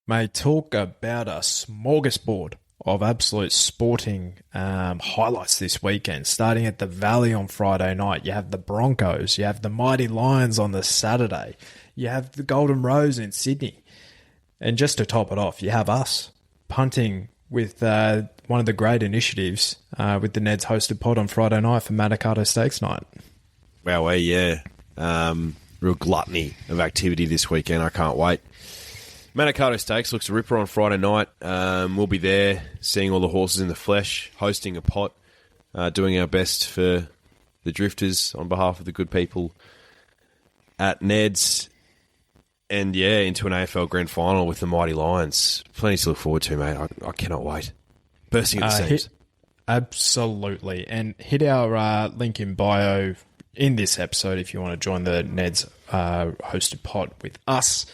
Mate, talk about a smorgasbord of absolute sporting highlights this weekend. Starting at the Valley on Friday night, you have the Broncos, you have the Mighty Lions on the Saturday, you have the Golden Rose in Sydney. And just to top it off, you have us punting with one of the great initiatives with the NEDS hosted pod on Friday night for Manikato Stakes Night. Wow, yeah. Real gluttony of activity this weekend. I can't wait. Manikato Stakes looks a ripper on Friday night. We'll be there seeing all the horses in the flesh, hosting a pot, doing our best for the drifters on behalf of the good people at NEDS. And yeah, into an AFL Grand Final with the Mighty Lions. Plenty to look forward to, mate. I cannot wait. Bursting at the seams. Absolutely. And hit our link in bio in this episode if you want to join the NEDS hosted pod with us.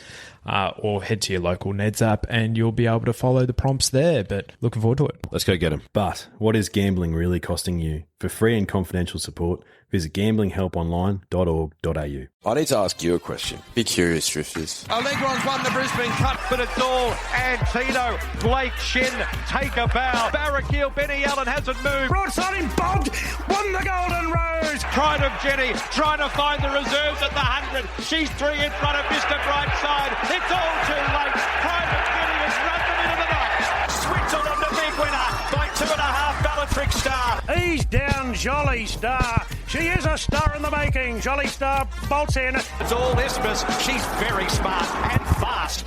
Or head to your local NEDS app and you'll be able to follow the prompts there. But looking forward to it. Let's go get them. But what is gambling really costing you? For free and confidential support, visit gamblinghelponline.org.au. I need to ask you a question. Be curious, drifters. Allegron's won the Brisbane Cup, but it's all Antino. Blake Shin, take a bow. Barraquil, Benny Allen hasn't moved. Broadside him, bobbed, won the Golden Rose. Pride of Jenny, trying to find the reserves at the 100. She's 3 in front of Mr. Brightside. It's all too late. Pride of Jenny has run them into the night. Switzerland, the big winner, by 2.5 Bellatrix Star. He's down, Jolly Star. She is a star in the making. Jolly Star bolts in. It's all Isthmus. She's very smart and fast.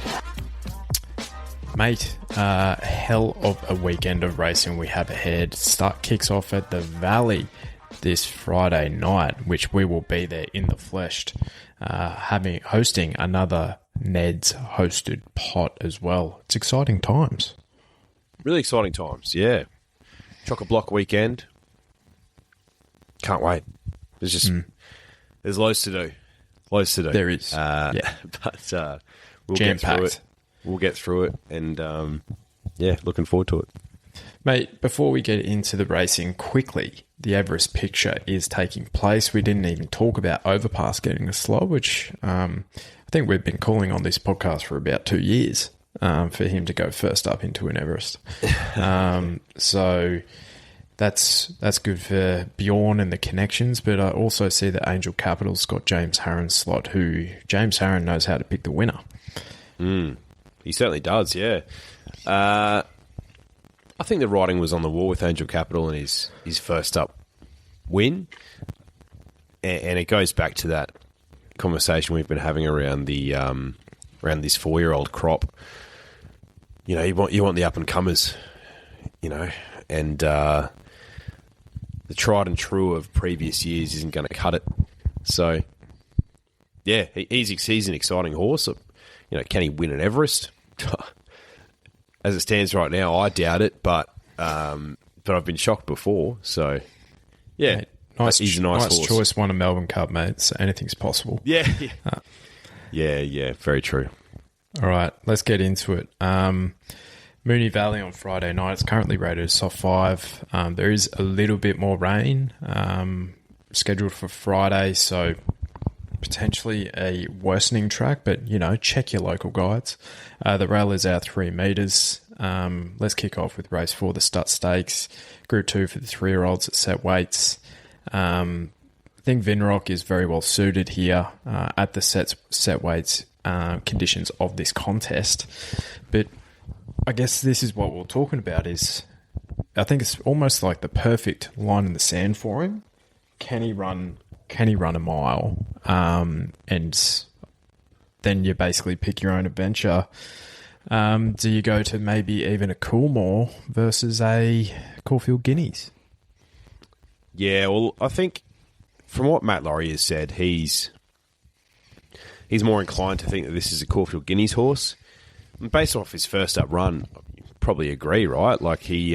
Mate, hell of a weekend of racing we have ahead. Kicks off at the Valley this Friday night, which we will be there in the flesh, hosting another NEDS hosted pot as well. It's exciting times. Really exciting times, yeah. Chock-a-block weekend. Can't wait. There's loads to do. There is. Yeah. But we'll Jam-packed. get through it. We'll get through it. And, looking forward to it. Mate, before we get into the racing, quickly, the Everest picture is taking place. We didn't even talk about Overpass getting a slot, which I think we've been calling on this podcast for about 2 years for him to go first up into an Everest. So that's good for Bjorn and the connections, but I also see that Angel Capital's got James Harron's slot, who James Harron knows how to pick the winner. He certainly does, yeah. I think the writing was on the wall with Angel Capital and his first up win. And it goes back to that conversation we've been having around the around this 4-year-old crop. You know, you want the up-and-comers, you know, and the tried and true of previous years isn't going to cut it. So, yeah, he's an exciting horse. You know, can he win an Everest? As it stands right now, I doubt it, but I've been shocked before. So, yeah, mate, he's a nice horse. Choice, won a Melbourne Cup, mate. So anything's possible. Yeah. Yeah, very true. All right, let's get into it. Moonee Valley on Friday night. It's currently rated as soft 5. There is a little bit more rain scheduled for Friday, so potentially a worsening track, but, you know, check your local guides. The rail is out 3 metres. Let's kick off with race 4, the Stut Stakes. Group 2 for the 3-year-olds at set weights. I think Vinrock is very well suited here at the set weights conditions of this contest. But I guess this is what we're talking about is, I think it's almost like the perfect line in the sand for him. Can he run a mile? And then you basically pick your own adventure. Do you go to maybe even a Coolmore versus a Caulfield Guineas? Yeah, well, I think from what Matt Laurie has said, he's more inclined to think that this is a Caulfield Guineas horse. And based off his first up run, you probably agree, right? Like he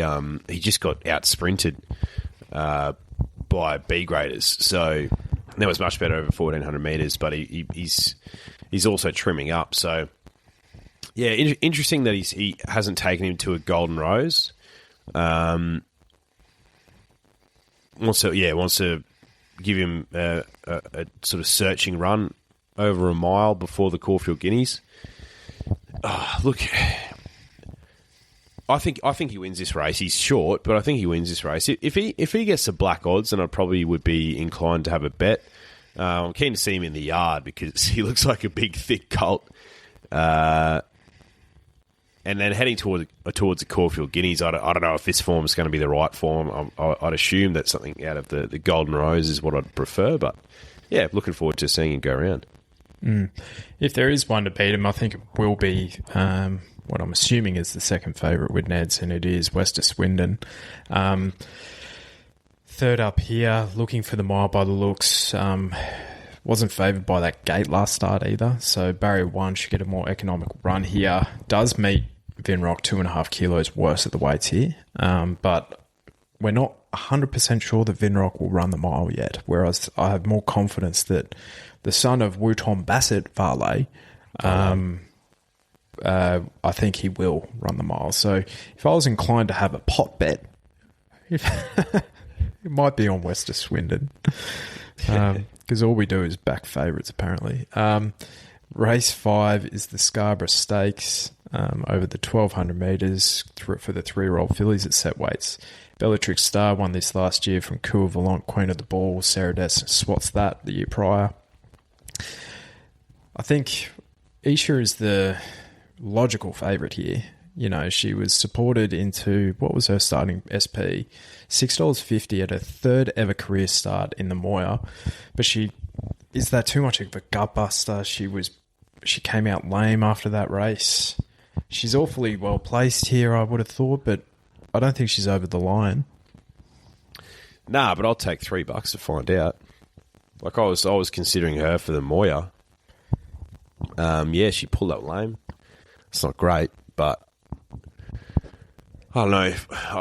just got out sprinted by B graders, so that was much better over 1,400 metres. But he's also trimming up, so yeah, interesting that he hasn't taken him to a Golden Rose. Wants to give him a sort of searching run over a mile before the Caulfield Guineas. Look, I think he wins this race. He's short, but I think he wins this race. If he gets the black odds, then I probably would be inclined to have a bet. I'm keen to see him in the yard because he looks like a big, thick colt. And then heading towards the Caulfield Guineas, I don't know if this form is going to be the right form. I'd assume that something out of the Golden Rose is what I'd prefer. But, yeah, looking forward to seeing him go around. If there is one to beat him, I think it will be what I'm assuming is the second favourite with NEDS, and it is West of Swindon. Third up here, looking for the mile by the looks. Wasn't favoured by that gate last start either, so barrier 1 should get a more economic run here. Does meet Vinrock 2.5 kilos worse at the weights here, but we're not 100% sure that Vinrock will run the mile yet, whereas I have more confidence that the son of Wooton Bassett, Varley, I think he will run the mile. So if I was inclined to have a pot bet, it might be on West of Swindon. Because all we do is back favourites, apparently. Race 5 is the Scarborough Stakes over the 1,200 metres for the 3-year-old fillies at set weights. Bellatrix Star won this last year from Coeur Volant, Queen of the Ball. Sarah Des swats that the year prior. I think Isha is the logical favourite here. You know, she was supported into, what was her starting SP? $6.50 at her third ever career start in the Moir. But is that too much of a gutbuster? She came out lame after that race. She's awfully well placed here, I would have thought, but I don't think she's over the line. Nah, but I'll take $3 to find out. Like I was considering her for the Moir. Yeah, she pulled up lame. It's not great, but I don't know.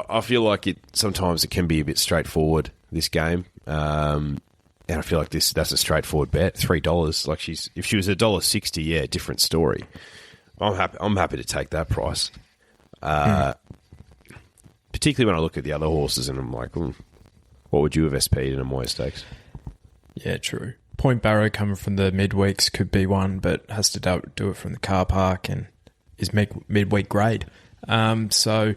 I feel like sometimes it can be a bit straightforward, this game. And I feel like that's a straightforward bet. $3. Like if she was $1.60, yeah, different story. I'm happy to take that price. Particularly when I look at the other horses and I'm like, what would you have SP'd in a Moir Stakes? Yeah, true. Point Barrow coming from the midweeks could be one, but has to do it from the car park and is midweek grade. So,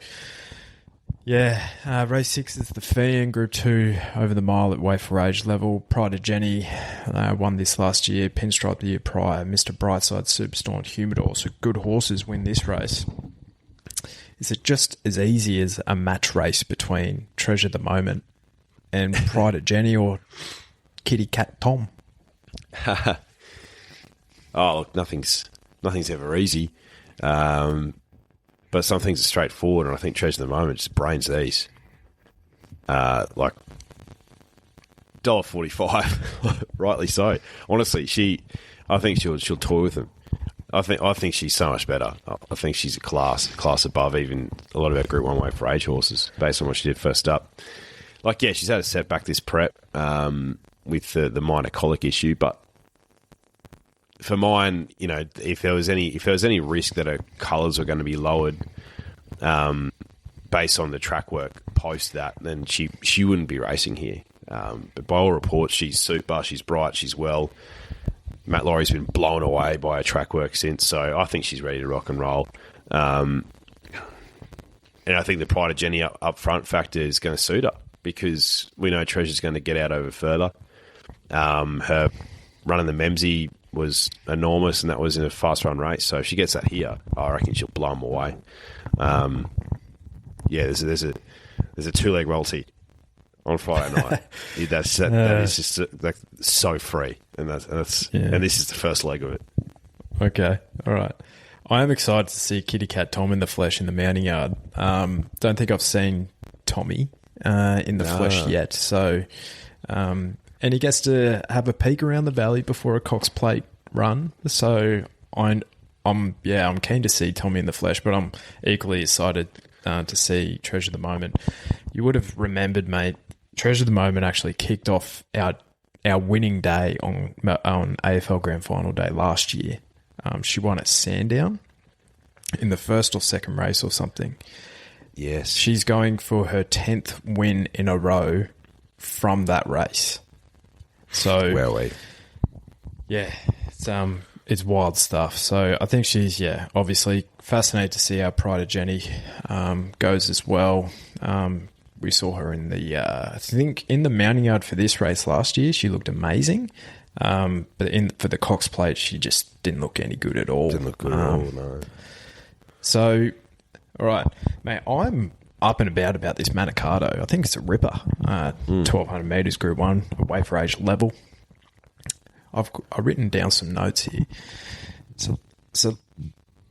yeah, race 6 is the Fian, Group 2 over the mile at weight for age level. Pride of Jenny won this last year, Pinstripe the year prior, Mr. Brightside, Superstorm, Humidor. So good horses win this race. Is it just as easy as a match race between Treasure the Moment and Pride of Jenny or Kitty Cat Tom? Oh, look, nothing's ever easy. But some things are straightforward, and I think Treasure the Moment just brains these. Like $1.45, rightly so. Honestly, I think she'll toy with them. I think she's so much better. I think she's a class above even a lot of our Group 1 weight for age horses, based on what she did first up. Like, yeah, she's had a setback this prep with the minor colic issue, but for mine, you know, if there was any risk that her colours were going to be lowered based on the track work post that, then she wouldn't be racing here. But by all reports, she's super, she's bright, she's well. Matt Laurie's been blown away by her track work since, so I think she's ready to rock and roll. And I think the Pride of Jenny up front factor is going to suit her because we know Treasure's going to get out over further. Her running the Memsey was enormous, and that was in a fast run race. So if she gets that here, I reckon she'll blow them away. Yeah, there's a 2-leg multi on Friday night. That is just like so free, and and this is the first leg of it. Okay, all right. I am excited to see Kitty Cat Tom in the flesh in the mounting yard. Don't think I've seen Tommy in the flesh yet, so. And he gets to have a peek around the valley before a Cox Plate run. So I'm keen to see Tommy in the flesh, but I'm equally excited to see Treasure the Moment. You would have remembered, mate, Treasure the Moment actually kicked off our winning day on AFL Grand Final day last year. She won at Sandown in the first or second race or something. Yes. She's going for her 10th win in a row from that race. So, well, yeah, it's wild stuff. So I think she's, obviously fascinated to see how Pride of Jenny goes as well. We saw her in the, I think in the mounting yard for this race last year, she looked amazing. But for the Cox Plate, she just didn't look any good at all. Didn't look good at all, no. So, all right, mate, I'm up and about this Manikato. I think it's a ripper. 1,200 metres, Group 1, away for age level. I've written down some notes here. So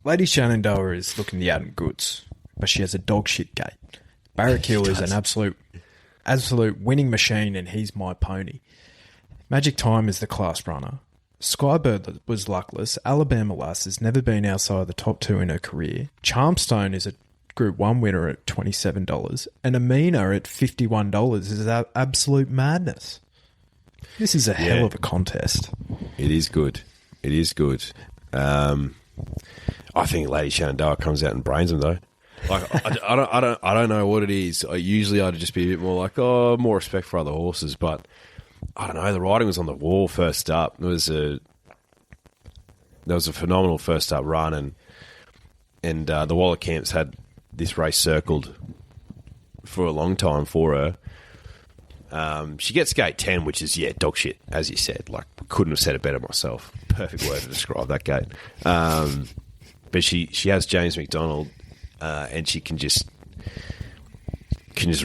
Lady Shenandoah is looking the Adam Goods, but she has a dog shit gait. Barracuda is an absolute winning machine, and he's my pony. Magic Time is the class runner. Skybird was luckless. Alabama Lass has never been outside the top 2 in her career. Charmstone is a Group 1 winner at $27. And Amina at $51 is absolute madness. This is a hell of a contest. It is good. It is good. I think Lady Shenandoah comes out and brains them, though. Like I don't know what it is. Usually I'd just be a bit more like, more respect for other horses, but I don't know. The riding was on the wall first up. There was a phenomenal first up run, and the Waller Camps had this race circled for a long time for her. She gets gate 10, which is dog shit, as you said. Like, couldn't have said it better myself. Perfect word to describe that gate. But she has James McDonald, and she can just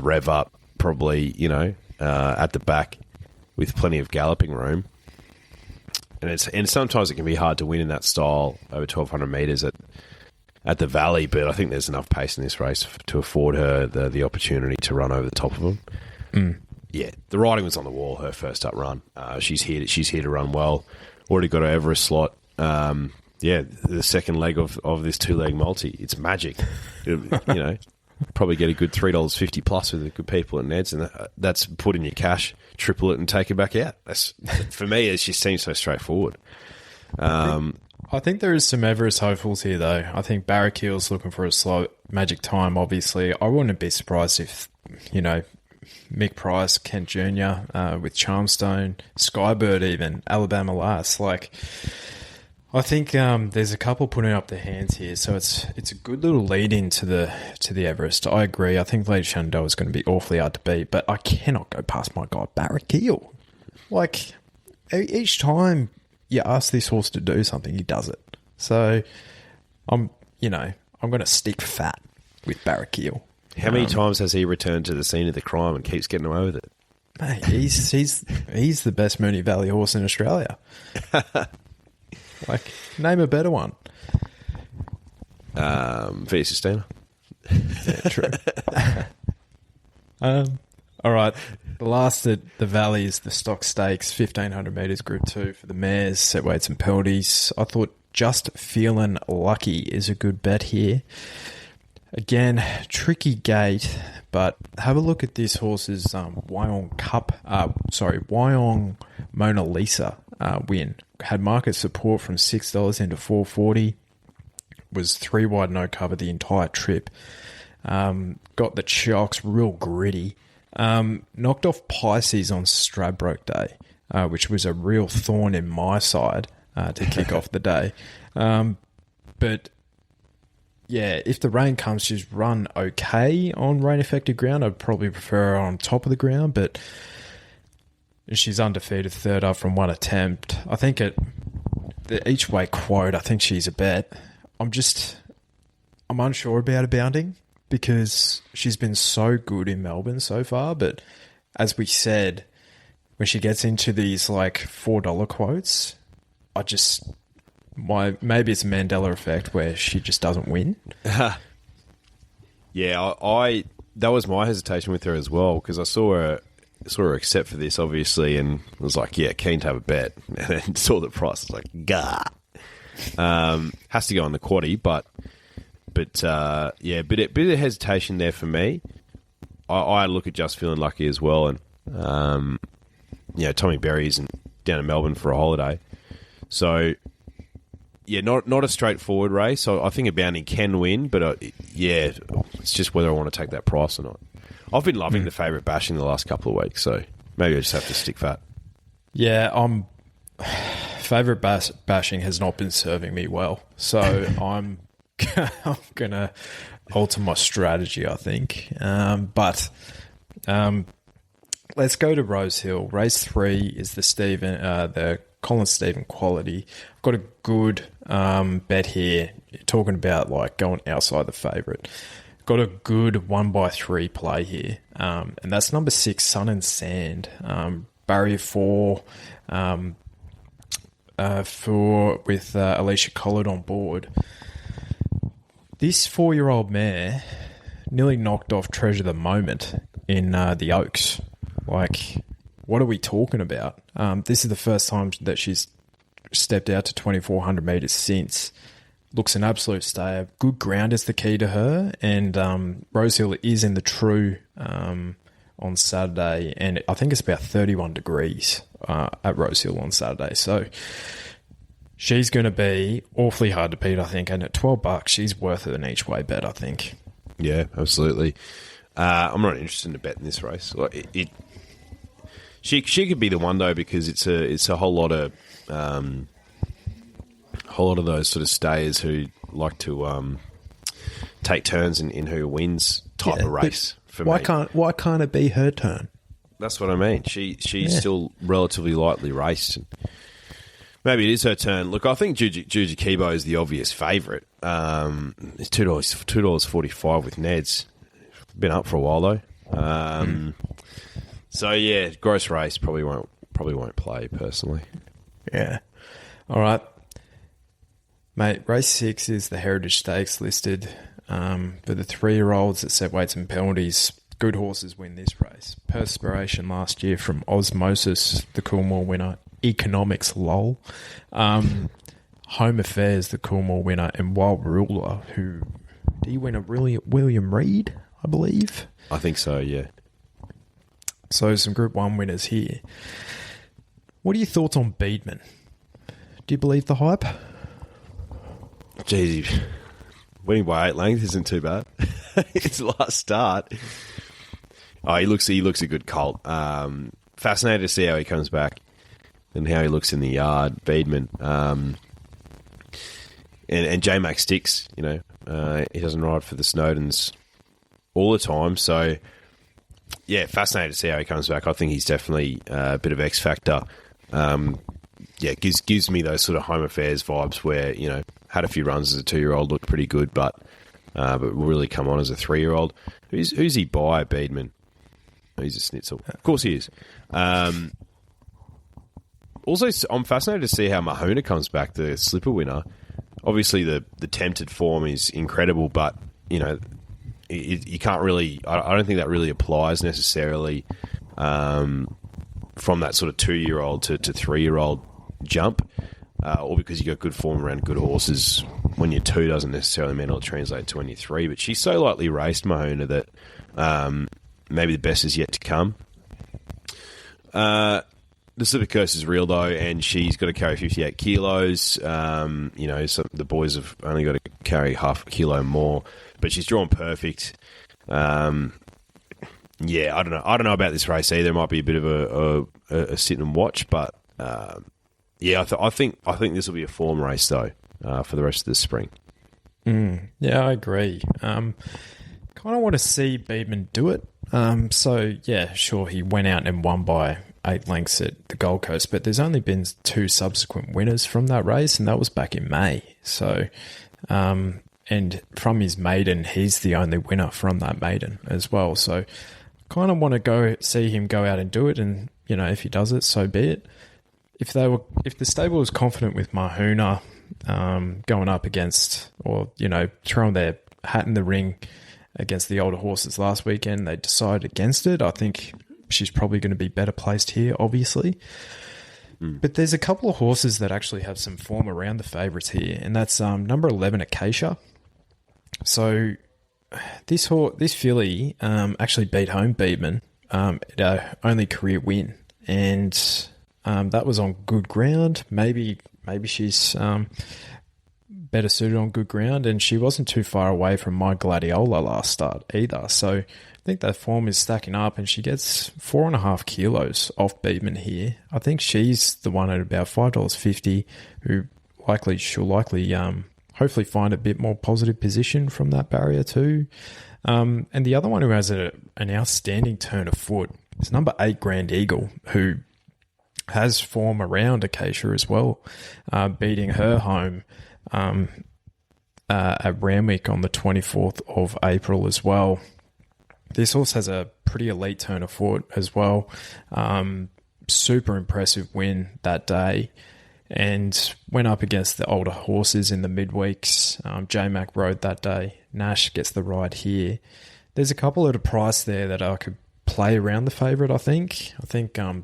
rev up probably, at the back with plenty of galloping room. And sometimes it can be hard to win in that style over 1,200 metres at the Valley, but I think there's enough pace in this race to afford her the opportunity to run over the top of them. Yeah, the riding was on the wall, her first up run. She's here to run well. Already got her Everest slot. The second leg of this 2-leg multi. It's magic. Probably get a good $3.50 plus with the good people at NEDS, and that's put in your cash, triple it, and take it back out. That's, for me, it just seems so straightforward. I think there is some Everest hopefuls here, though. I think Barracuda's looking for a slow Magic Time, obviously. I wouldn't be surprised if, Mick Price, Kent Jr., with Charmstone, Skybird even, Alabama Lass. I think there's a couple putting up their hands here, so it's a good little lead into the Everest. I agree. I think Lady Shenandoah is going to be awfully hard to beat, but I cannot go past my guy Barracuda. Each time you ask this horse to do something, he does it. So I'm going to stick fat with Barracuda. How many times has he returned to the scene of the crime and keeps getting away with it? Mate, he's the best Moonee Valley horse in Australia. Name a better one. Via Sistina. Yeah, true. All right. The last at the Valley is the Stock Stakes, 1,500 metres, Group 2 for the mares, set weights and penalties. I thought Just Feeling Lucky is a good bet here. Again, tricky gate, but have a look at this horse's Wyong Mona Lisa win. Had market support from $6 into $4.40. Was 3 wide, no cover the entire trip. Got the chocks, real gritty. Knocked off Pisces on Stradbroke Day, which was a real thorn in my side to kick off the day. But yeah, if the rain comes, she's run okay on rain-affected ground. I'd probably prefer her on top of the ground, but she's undefeated, third up from one attempt. I think at the each way quote, I think she's a bet. I'm unsure about her bounding because she's been so good in Melbourne so far. But as we said, when she gets into these $4 quotes, maybe it's a Mandela effect where she just doesn't win. Yeah, that was my hesitation with her as well because I saw her accept for this, obviously, and was like, yeah, keen to have a bet. And then saw the price, I was like, gah. Has to go on the quaddie, but bit of hesitation there for me. I look at Just Feeling Lucky as well, and Tommy Berry isn't down in Melbourne for a holiday, so yeah, not a straightforward race. So I think a bounding can win, but it's just whether I want to take that price or not. I've been loving the favourite bashing the last couple of weeks, so maybe I just have to stick fat. Yeah, favourite bashing has not been serving me well. So I'm going to alter my strategy, I think. But let's go to Rosehill. Race 3 is the Colin Stephen quality. I've got a good bet here. You're talking about like going outside the favourite. Got a good 1x3 play here. And that's number 6, Sun and Sand. Barrier 4 with Alicia Collard on board. This 4-year-old mare nearly knocked off Treasure the Moment in the Oaks. Like, what are we talking about? This is the first time that she's stepped out to 2,400 metres since. Looks an absolute stayer. Good ground is the key to her. And Rosehill is in the True on Saturday. And I think it's about 31 degrees at Rosehill on Saturday. So she's going to be awfully hard to beat, I think. And at $12, she's worth it an each way bet, I think. Yeah, absolutely. I'm not interested in a bet in this race. Like she could be the one though, because it's a whole lot of those sort of stayers who like to take turns in who wins type of race. For why me. Why can't it be her turn? That's what I mean. She's still relatively lightly raced. Maybe it is her turn. Look, I think Juju Kibo is the obvious favourite. It's $2.45 with NEDS. Been up for a while though. So yeah, gross race probably won't play personally. Yeah. All right, mate. Race 6 is the Heritage Stakes listed for the 3-year-olds at set weights and penalties. Good horses win this race. Perspiration last year from Osmosis, the Coolmore winner. Economics, lol. Home Affairs, the Coolmore winner, and Wild Ruler, who did he win a William Reed, I believe. I think so, yeah. So some Group 1 winners here. What are your thoughts on Beedman? Do you believe the hype? Jeez, winning by 8 lengths isn't too bad. It's the last start. Oh, he looks a good colt. Fascinated to see how he comes back and how he looks in the yard. Beedman. And J-Mac sticks, he doesn't ride for the Snowdens all the time. So, yeah, fascinated to see how he comes back. I think he's definitely a bit of X factor. Gives me those sort of Home Affairs vibes where, had a few runs as a 2-year-old, looked pretty good, but will really come on as a 3-year-old. Who's he by, Beedman? Oh, he's a schnitzel. Of course he is. Also, I'm fascinated to see how Mahona comes back, the slipper winner. Obviously, the tempted form is incredible, but, you can't really... I don't think that really applies necessarily from that sort of 2-year-old to 3-year-old jump, or because you got good form around good horses when you're 2 doesn't necessarily mean it'll translate to when you're 3. But she's so lightly raced, Mahona, that maybe the best is yet to come. The slipper curse is real, though, and she's got to carry 58 kilos. The boys have only got to carry half a kilo more, but she's drawn perfect. I don't know. I don't know about this race either. It might be a bit of a sit and watch, but I think this will be a form race though for the rest of the spring. Yeah, I agree. Kind of want to see Beedman do it. Sure, he went out and won by 8 lengths at the Gold Coast, but there's only been 2 subsequent winners from that race, and that was back in May. So, and from his maiden, he's the only winner from that maiden as well. So, kind of want to go see him go out and do it, and if he does it, so be it. If the stable was confident with Mahuna going up against, or throwing their hat in the ring against the older horses last weekend, they decided against it. I think she's probably going to be better placed here, obviously. But there's a couple of horses that actually have some form around the favourites here, and that's number 11, Acacia. So this filly actually beat home Beedman at her only career win, and that was on good ground. Maybe she's better suited on good ground, and she wasn't too far away from My Gladiola last start either. So I think that form is stacking up, and she gets 4.5 kilos off Beatman here. I think she's the one at about $5.50 who she'll likely hopefully find a bit more positive position from that barrier too. And the other one who has an outstanding turn of foot is number 8 Grand Eagle, who has form around Acacia as well, beating her home at Randwick on the 24th of April as well. This horse has a pretty elite turn of foot as well. Super impressive win that day, and went up against the older horses in the midweeks. J-Mac rode that day. Nash gets the ride here. There's a couple at a price there that I could play around the favourite, I think.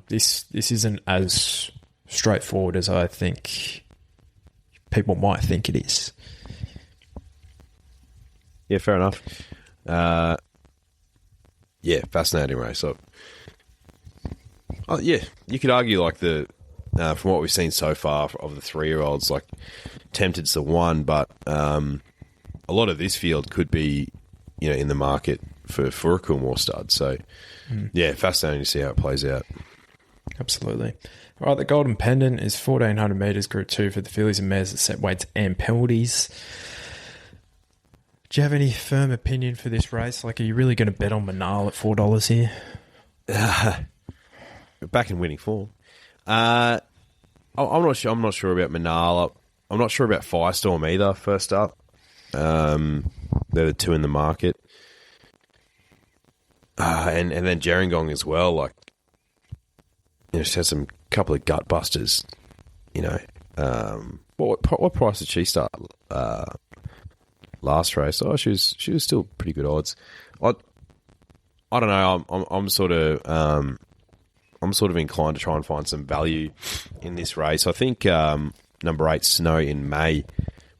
This isn't as straightforward as I think people might think it is. Yeah, fair enough. Yeah, fascinating race. Yeah, you could argue like from what we've seen so far of the 3-year-olds, like Tempted's the one, but a lot of this field could be, in the market for a Coolmore stud. So, yeah, fascinating to see how it plays out. Absolutely. All right, the Golden Pendant is 1,400 metres, Group 2 for the fillies and mares at set weights and penalties. Do you have any firm opinion for this race? Like, are you really going to bet on Manal at $4 here? Back in winning form. I'm not sure. I'm not sure about Manal. I'm not sure about Firestorm either. First up, they're the two in the market, and then Gerringong as well. Like, she had some couple of gut busters. What price did she start last race? Oh, she was still pretty good odds. I don't know. I'm sort of inclined to try and find some value in this race. I think number 8 Snow in May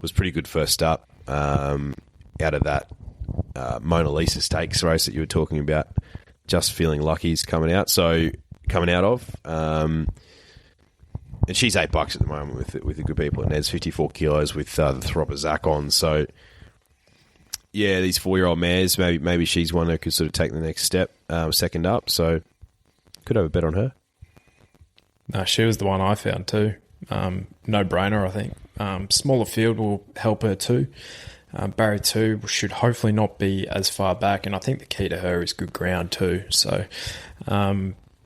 was pretty good first up out of that Mona Lisa Stakes race that you were talking about. Just Feeling Lucky's coming out of. And she's $8 at the moment with the good people at NEDS, 54 kilos with the Thropper Zach on. So, yeah, these 4-year-old mares, maybe she's one that could sort of take the next step, second up. So, could have a bet on her. No, she was the one I found too. No-brainer, I think. Smaller field will help her too. Barrier 2 should hopefully not be as far back, and I think the key to her is good ground too. So,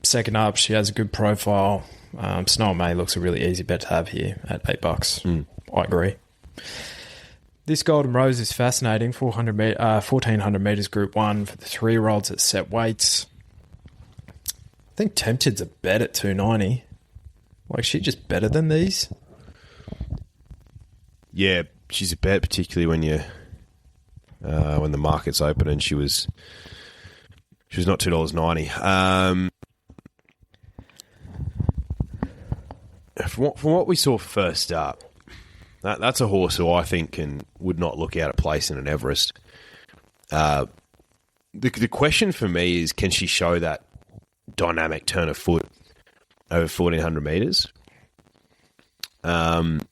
second up, she has a good profile. Snow May looks a really easy bet to have here at $8. I agree. This Golden Rose is fascinating. 1,400 metres Group 1 for the 3-year-olds at set weights. I think Tempted's a bet at $2.90. Like, she just better than these? Yeah, she's a bet, particularly when the market's open, and she was not $2.90. From what we saw first up, that's a horse who I think would not look out of place in an Everest. The question for me is, can she show that dynamic turn of foot over 1,400 metres? That's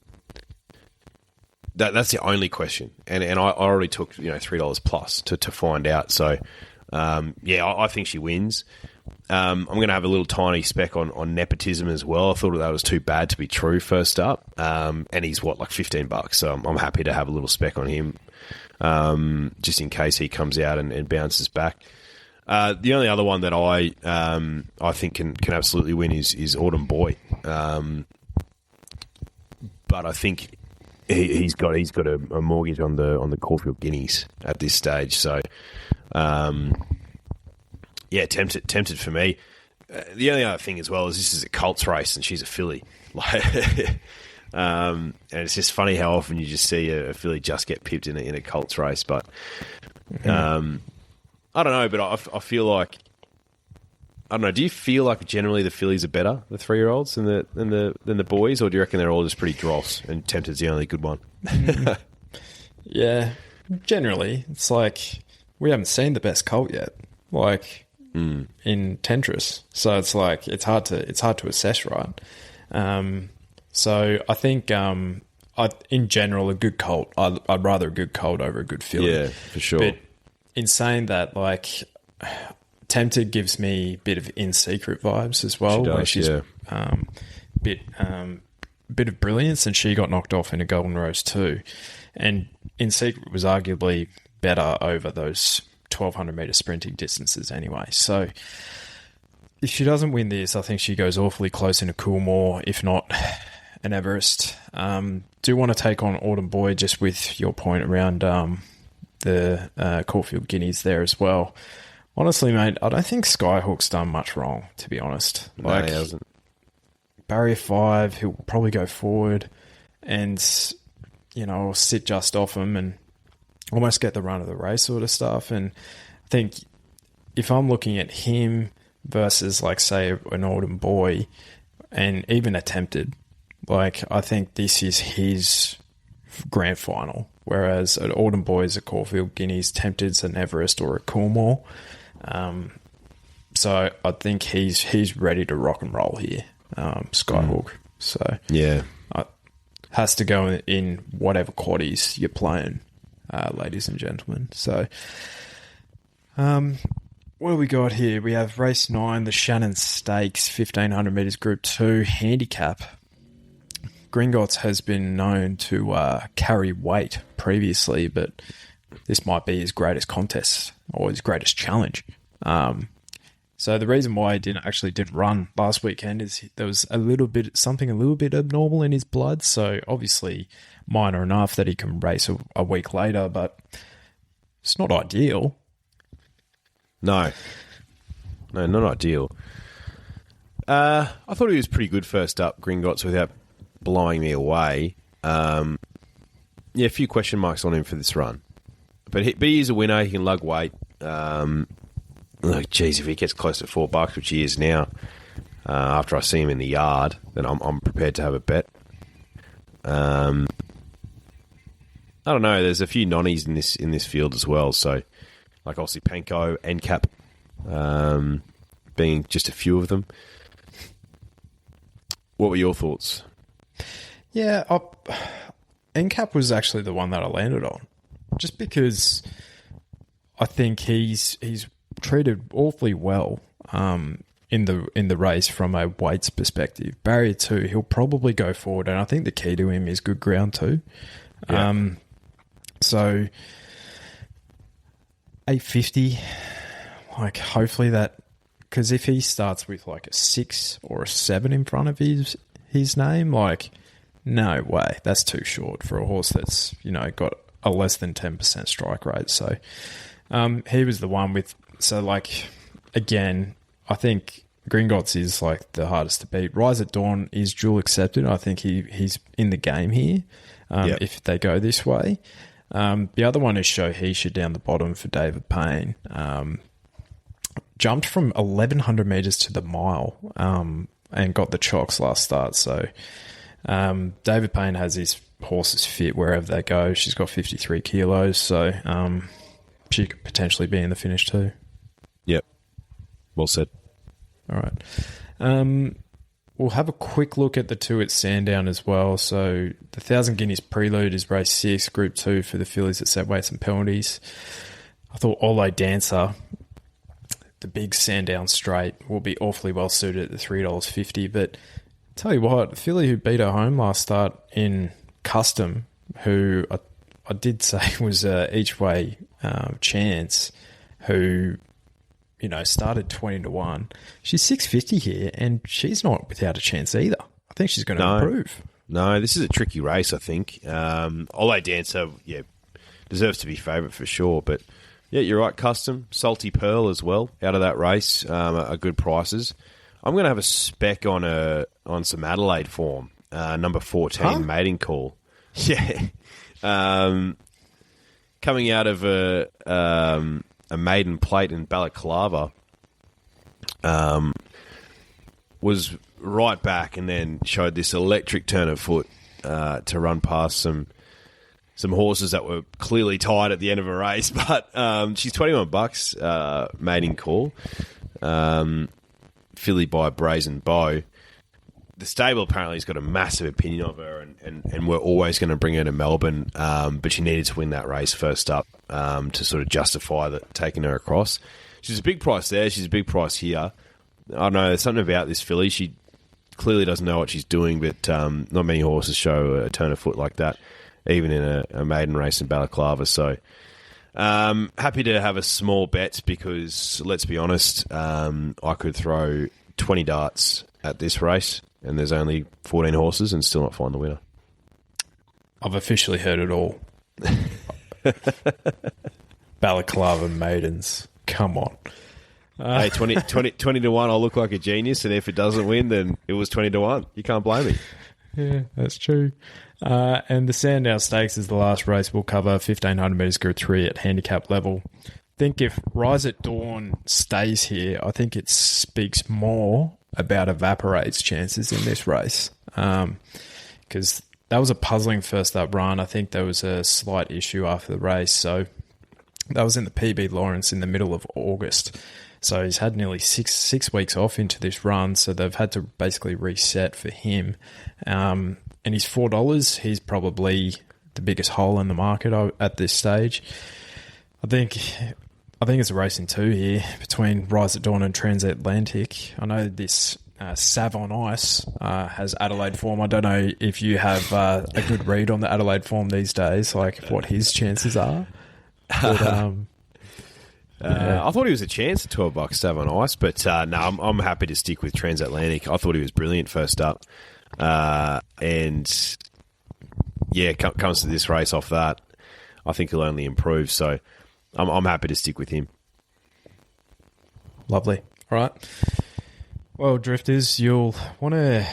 the only question, and I already took $3 plus to find out. So I think she wins. I'm going to have a little tiny spec on nepotism as well. I thought that was too bad to be true first up, and he's like $15. So I'm happy to have a little spec on him, just in case he comes out and bounces back. The only other one that I think can absolutely win is Autumn Boy, but I think he's got a mortgage on the Caulfield Guineas at this stage. So, tempted for me. The only other thing as well is this is a Colts race and she's a filly, and it's just funny how often you just see a filly just get pipped in a Colts race, but. I don't know, but I feel like, I don't know. Do you feel like generally the fillies are better, the 3-year-olds, than the boys, or do you reckon they're all just pretty dross and Tempted's the only good one? Yeah, generally it's like we haven't seen the best colt yet, in Tentris, so it's like it's hard to assess, right? So I think in general, a good colt. I'd rather a good colt over a good filly. Yeah, for sure. But in saying that, like, Tempted gives me a bit of In Secret vibes as well. She does, where she's yeah. bit of brilliance, and she got knocked off in a Golden Rose too. And In Secret was arguably better over those 1,200 metre sprinting distances anyway. So if she doesn't win this, I think she goes awfully close in a Coolmore, if not an Everest. Do want to take on Autumn Boy, just with your point around the Caulfield Guineas there as well. Honestly, mate, I don't think Skyhook's done much wrong, to be honest. No, he hasn't. Barrier 5, he'll probably go forward and, sit just off him and almost get the run of the race sort of stuff. And I think if I'm looking at him versus, like, say, an Autumn Boy and even Attempted, like, I think this is his grand final, whereas an Autumn Boy is a Caulfield Guineas, Tempted's an Everest or a Coolmore. So I think he's ready to rock and roll here, Skyhook. So yeah, has to go in whatever quaddies you're playing, ladies and gentlemen. So what do we got here? We have race 9, the Shannon Stakes, 1,500 metres Group 2 handicap. Gringotts has been known to carry weight previously, but this might be his greatest contest or his greatest challenge. So the reason why he didn't run last weekend is there was something a little bit abnormal in his blood. So obviously minor enough that he can race a week later, but it's not ideal. No, not ideal. I thought he was pretty good first up, Gringotts, without blowing me away. A few question marks on him for this run. But he is a winner. He can lug weight. If he gets close to $4, which he is now, after I see him in the yard, then I'm prepared to have a bet. I don't know. There's a few nonnies in this field as well. So, like, obviously Penko, NCAP, being just a few of them. What were your thoughts? Yeah, NCAP was actually the one that I landed on, just because I think he's treated awfully well in the race from a weights perspective. Barrier 2, he'll probably go forward, and I think the key to him is good ground too. Yeah. So 850, like, hopefully that, because if he starts with like a 6 or a 7 in front of his name, like, no way, that's too short for a horse that's, got a less than 10% strike rate. So he was the one with, so, like, again, I think Gringotts is, like, the hardest to beat. Rise at Dawn is dual accepted. I think he's in the game here if they go this way. The other one is Shohisha down the bottom for David Payne. Jumped from 1,100 metres to the mile and got the chocks last start. So David Payne has his horses fit wherever they go. She's got 53 kilos, so she could potentially be in the finish too. Yep. Well said. All right. We'll have a quick look at the 2 at Sandown as well. So the 1,000 Guineas Prelude is race 6, Group 2 for the fillies at set weights and penalties. I thought Ole Dancer, the big Sandown straight, will be awfully well suited at the $3.50. But tell you what, the filly who beat her home last start in Custom, who I did say was each way chance, who started 20-1. She's 650 here, and she's not without a chance either. I think she's going to improve. No, this is a tricky race, I think. Ole Dancer, deserves to be favourite for sure. But, yeah, you're right, Custom. Salty Pearl as well, out of that race, are good prices. I'm going to have a spec on some Adelaide form. Number 14, Mating Call. Yeah. Coming out of a maiden plate in Balaclava, was right back and then showed this electric turn of foot to run past some horses that were clearly tired at the end of a race. But she's $21, Mating Call. Filly by Brazen Bow. the stable apparently has got a massive opinion of her, and we're always going to bring her to Melbourne, but she needed to win that race first up to sort of justify taking her across. She's a big price there. She's a big price here. I don't know. There's something about this filly. She clearly doesn't know what she's doing, but not many horses show a turn of foot like that, even in a maiden race in Balaclava. So happy to have a small bet because, let's be honest, I could throw 20 darts at this race and there's only 14 horses and still not find the winner. I've officially heard it all. Balaclava maidens. Come on. Hey, 20 to 1, I'll look like a genius, and if it doesn't win, then it was 20 to 1. You can't blame me. Yeah, that's true. And the Sandown Stakes is the last race we'll cover, 1,500 metres Group 3 at handicap level. I think if Rise at Dawn stays here, I think it speaks more about Evaporate's chances in this race. Because that was a puzzling first up run. I think there was a slight issue after the race. So that was in the PB Lawrence in the middle of August. So he's had nearly six weeks off into this run, so they've had to basically reset for him. And he's $4. He's probably the biggest hole in the market at this stage. I think it's a race in two here between Rise at Dawn and Transatlantic. I know this Sav on Ice has Adelaide form. I don't know if you have a good read on the Adelaide form these days, like what his chances are. But, I thought he was a chance at $12 Sav on Ice, but no, I'm happy to stick with Transatlantic. I thought he was brilliant first up. And yeah, comes to this race off that, I think he'll only improve. So I'm happy to stick with him. Lovely. All right. Well, Drifters, you'll want to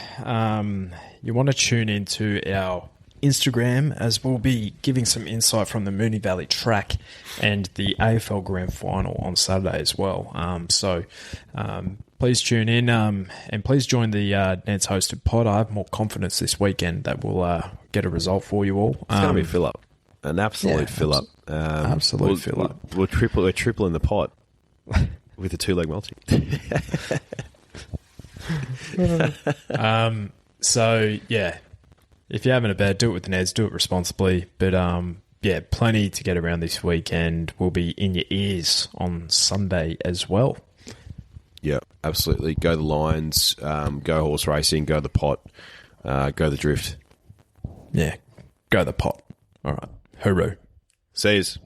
tune into our Instagram as we'll be giving some insight from the Moonee Valley track and the AFL Grand Final on Saturday as well. So please tune in and please join the NEDS hosted pod. I have more confidence this weekend that we'll get a result for you all. It's going to be fill up, an absolute fill up. Absolute fill up. We're tripling the pot with a 2-leg multi. So yeah. If you're having a bet, do it with the NEDS, do it responsibly. But yeah, plenty to get around this weekend. Will be in your ears on Sunday as well. Yeah, absolutely. Go the Lions, go horse racing, go the pot, go the drift. Yeah, go the pot. All right. Hooroo. See yous.